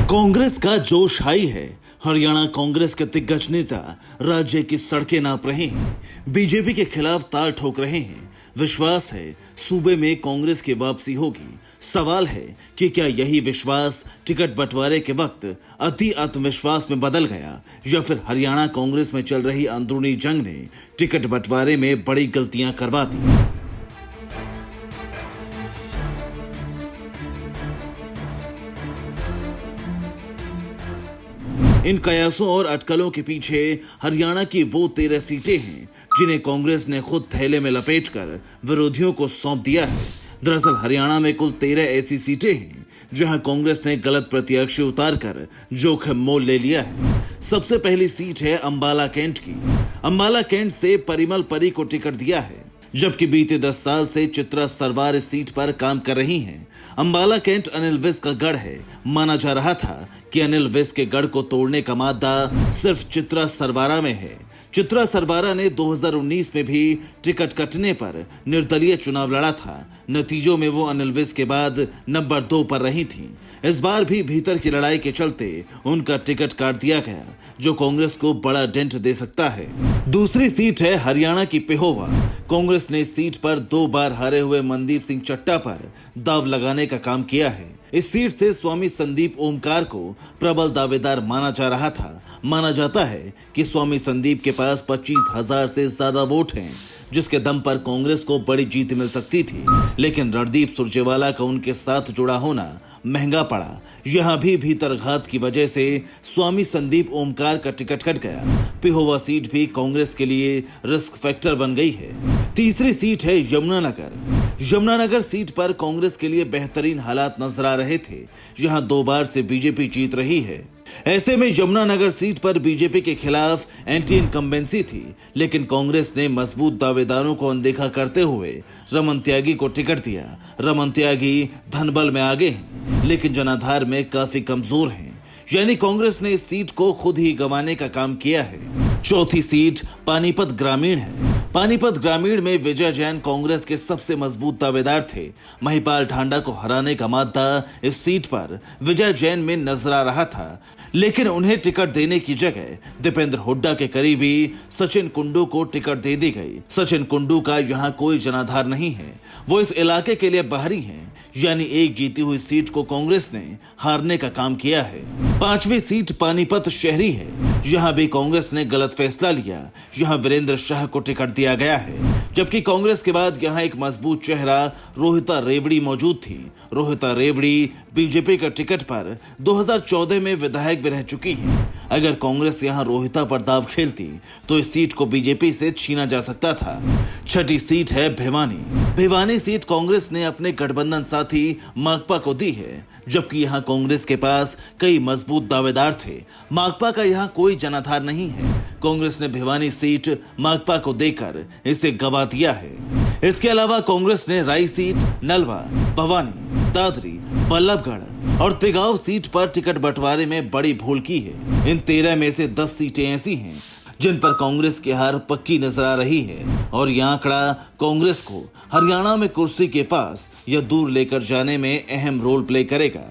कांग्रेस का जोश हाई है। हरियाणा कांग्रेस के दिग्गज नेता राज्य की सड़कें नाप रहे हैं, बीजेपी के खिलाफ ताल ठोक रहे हैं। विश्वास है सूबे में कांग्रेस की वापसी होगी। सवाल है कि क्या यही विश्वास टिकट बंटवारे के वक्त अति आत्मविश्वास में बदल गया, या फिर हरियाणा कांग्रेस में चल रही अंदरूनी जंग ने टिकट बंटवारे में बड़ी गलतियां करवा दी। इन कयासों और अटकलों के पीछे हरियाणा की वो 13 सीटें हैं जिन्हें कांग्रेस ने खुद थैले में लपेटकर विरोधियों को सौंप दिया है। दरअसल हरियाणा में कुल 13 ऐसी सीटें हैं जहां कांग्रेस ने गलत प्रत्याशी उतारकर जोखिम मोल ले लिया है। सबसे पहली सीट है अंबाला कैंट की। अंबाला कैंट से परिमल परी को टिकट दिया है, जबकि बीते 10 साल से चित्रा सरवार इस सीट पर काम कर रही हैं। अंबाला कैंट अनिल विज का गढ़ है। माना जा रहा था कि अनिल विज के गढ़ को तोड़ने का मादा सिर्फ चित्रा सरवारा में है। चित्रा सरवारा ने 2019 में भी टिकट कटने पर निर्दलीय चुनाव लड़ा था। नतीजों में वो अनिल विज के बाद नंबर 2 पर रही थी। इस बार भी भीतर की लड़ाई के चलते उनका टिकट काट दिया गया, जो कांग्रेस को बड़ा डेंट दे सकता है। दूसरी सीट है हरियाणा की पेहोवा। कांग्रेस ने इस सीट पर 2 बार हारे हुए मनदीप सिंह चट्टा पर दाव लगाने का काम किया है। इस सीट से स्वामी संदीप ओमकार को प्रबल दावेदार माना जा रहा था। माना जाता है कि स्वामी संदीप के पास 25,000 से ज्यादा वोट हैं, जिसके दम पर कांग्रेस को बड़ी जीत मिल सकती थी। लेकिन रणदीप सुरजेवाला का उनके साथ जुड़ा होना महंगा पड़ा। यहां भी भीतरघात की वजह से स्वामी संदीप ओमकार का टिकट कट गया। पेहोवा सीट भी कांग्रेस के लिए रिस्क फैक्टर बन गई है। तीसरी सीट है यमुनानगर। यमुनानगर सीट पर कांग्रेस के लिए बेहतरीन हालात नजर आ रहे थे। यहां 2 बार से बीजेपी जीत रही है। ऐसे में यमुनानगर सीट पर बीजेपी के खिलाफ एंटी इनकम्बेंसी थी, लेकिन कांग्रेस ने मजबूत दावेदारों को अनदेखा करते हुए रमन त्यागी को टिकट दिया। रमन त्यागी धनबल में आगे हैं, लेकिन जनाधार में काफी कमजोर हैं। यानी कांग्रेस ने इस सीट को खुद ही गंवाने का काम किया है। चौथी सीट पानीपत ग्रामीण है। पानीपत ग्रामीण में विजय जैन कांग्रेस के सबसे मजबूत दावेदार थे। महिपाल ढांडा को हराने का मादा इस सीट पर विजय जैन में नजर आ रहा था, लेकिन उन्हें टिकट देने की जगह दीपेंद्र हुड्डा के करीबी सचिन कुंडू को टिकट दे दी गई। सचिन कुंडू का यहाँ कोई जनाधार नहीं है, वो इस इलाके के लिए बाहरी हैं। यानी एक जीती हुई सीट को कांग्रेस ने हारने का काम किया है। 5वीं सीट पानीपत शहरी है। यहाँ भी कांग्रेस ने गलत फैसला लिया। यहाँ वीरेंद्र शाह को टिकट दिया गया है, जबकि कांग्रेस के बाद यहाँ एक मजबूत चेहरा रोहिता रेवड़ी मौजूद थी। रोहिता रेवड़ी बीजेपी के टिकट पर 2014 में विधायक भी रह चुकी हैं। अगर कांग्रेस यहाँ रोहिता पर दाव खेलती तो इस सीट को बीजेपी से छीना जा सकता था। छठी सीट है भिवानी। भिवानी सीट कांग्रेस ने अपने गठबंधन साथी माकपा को दी है, जबकि यहाँ कांग्रेस के पास कई मजबूत दावेदार थे। माकपा का यहाँ कोई जनाधार नहीं है। कांग्रेस ने भिवानी सीट माकपा को देकर इसे गंवा दिया है। इसके अलावा कांग्रेस ने राई सीट, नलवा, भवानी, दादरी, बल्लभगढ़ और तिगांव सीट पर टिकट बंटवारे में बड़ी भूल की है। इन 13 में से 10 सीटें ऐसी हैं जिन पर कांग्रेस की हार पक्की नजर आ रही है, और यह आंकड़ा कांग्रेस को हरियाणा में कुर्सी के पास या दूर लेकर जाने में अहम रोल प्ले करेगा।